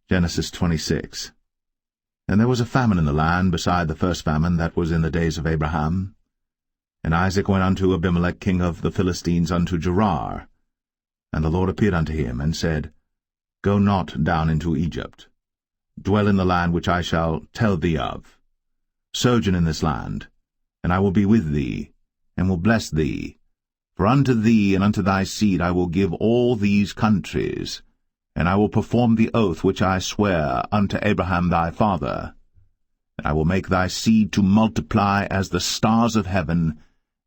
Genesis 26. And there was a famine in the land beside the first famine that was in the days of Abraham. And Isaac went unto Abimelech king of the Philistines unto Gerar. And the Lord appeared unto him, and said, Go not down into Egypt. Dwell in the land which I shall tell thee of. Sojourn in this land, and I will be with thee, and will bless thee. For unto thee and unto thy seed I will give all these countries, and I will perform the oath which I sware unto Abraham thy father. And I will make thy seed to multiply as the stars of heaven,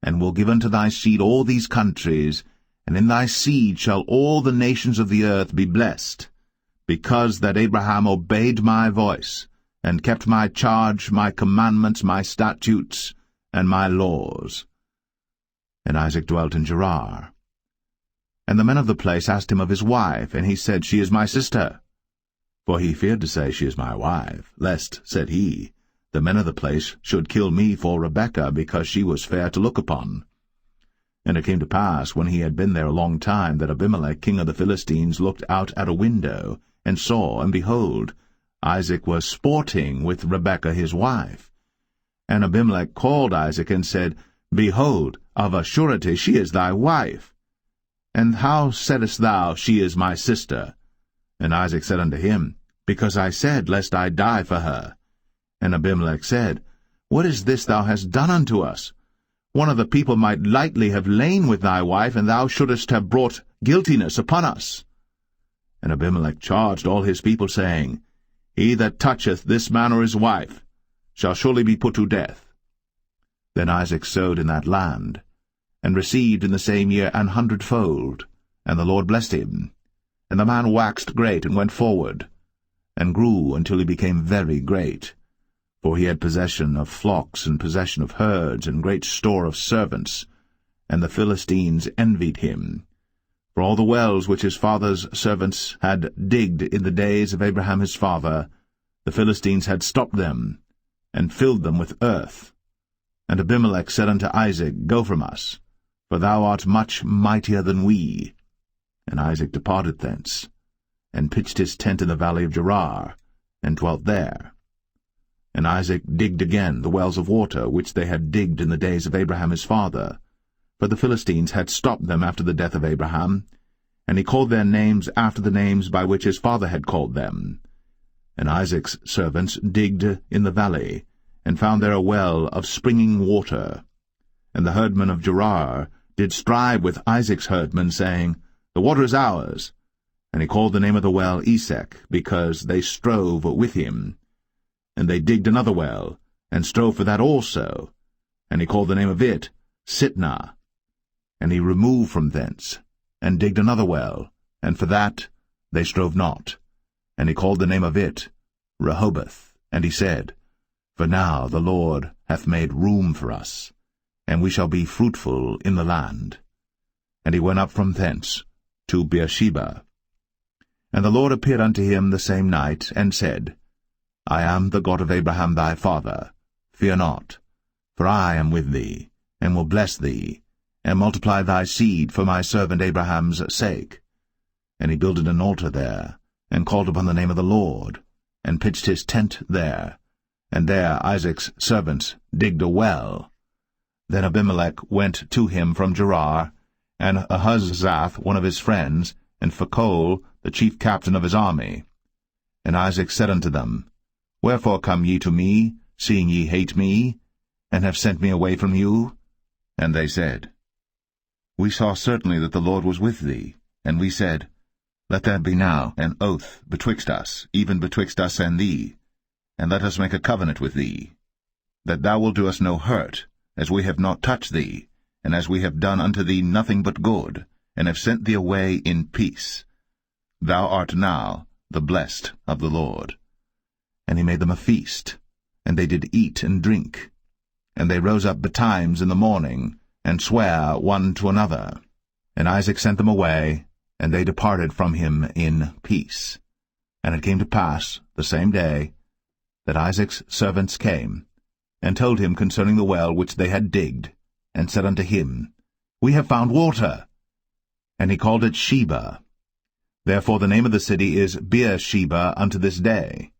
and will give unto thy seed all these countries, and in thy seed shall all the nations of the earth be blessed, because that Abraham obeyed my voice, and kept my charge, my commandments, my statutes, and my laws. And Isaac dwelt in Gerar. And the men of the place asked him of his wife, and he said, She is my sister. For he feared to say, She is my wife, lest, said he, the men of the place should kill me for Rebekah, because she was fair to look upon. And it came to pass, when he had been there a long time, that Abimelech king of the Philistines looked out at a window, and saw, and behold, Isaac was sporting with Rebekah his wife. And Abimelech called Isaac, and said, Behold, of a surety she is thy wife. And how saidst thou, She is my sister? And Isaac said unto him, Because I said, Lest I die for her. And Abimelech said, What is this thou hast done unto us? One of the people might lightly have lain with thy wife, and thou shouldest have brought guiltiness upon us. And Abimelech charged all his people, saying, He that toucheth this man or his wife shall surely be put to death. Then Isaac sowed in that land, and received in the same year 100-fold, and the Lord blessed him. And the man waxed great, and went forward, and grew until he became very great. For he had possession of flocks, and possession of herds, and great store of servants, and the Philistines envied him. For all the wells which his father's servants had digged in the days of Abraham his father, the Philistines had stopped them, and filled them with earth. And Abimelech said unto Isaac, Go from us, for thou art much mightier than we. And Isaac departed thence, and pitched his tent in the valley of Gerar, and dwelt there. And Isaac digged again the wells of water, which they had digged in the days of Abraham his father, for the Philistines had stopped them after the death of Abraham, and he called their names after the names by which his father had called them. And Isaac's servants digged in the valley, and found there a well of springing water. And the herdmen of Gerar did strive with Isaac's herdmen, saying, The water is ours. And he called the name of the well Esek, because they strove with him. And they digged another well, and strove for that also. And he called the name of it Sitnah. And he removed from thence, and digged another well, and for that they strove not. And he called the name of it Rehoboth. And he said, For now the Lord hath made room for us, and we shall be fruitful in the land. And he went up from thence to Beersheba. And the Lord appeared unto him the same night, and said, I am the God of Abraham thy father. Fear not, for I am with thee, and will bless thee, and multiply thy seed for my servant Abraham's sake. And he builded an altar there, and called upon the name of the Lord, and pitched his tent there. And there Isaac's servants digged a well. Then Abimelech went to him from Gerar, and Ahuzzath one of his friends, and Phicol the chief captain of his army. And Isaac said unto them, Wherefore come ye to me, seeing ye hate me, and have sent me away from you? And they said, We saw certainly that the Lord was with thee. And we said, Let there be now an oath betwixt us, even betwixt us and thee, and let us make a covenant with thee, that thou wilt do us no hurt, as we have not touched thee, and as we have done unto thee nothing but good, and have sent thee away in peace. Thou art now the blessed of the Lord. And he made them a feast, and they did eat and drink. And they rose up betimes in the morning, and sware one to another. And Isaac sent them away, and they departed from him in peace. And it came to pass the same day that Isaac's servants came, and told him concerning the well which they had digged, and said unto him, We have found water. And he called it Sheba. Therefore the name of the city is Beersheba unto this day.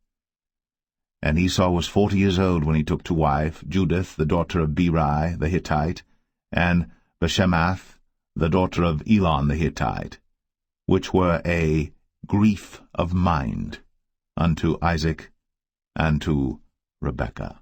And Esau was 40 years old when he took to wife Judith the daughter of Beri the Hittite, and Bashemath the daughter of Elon the Hittite, which were a grief of mind unto Isaac and to Rebekah.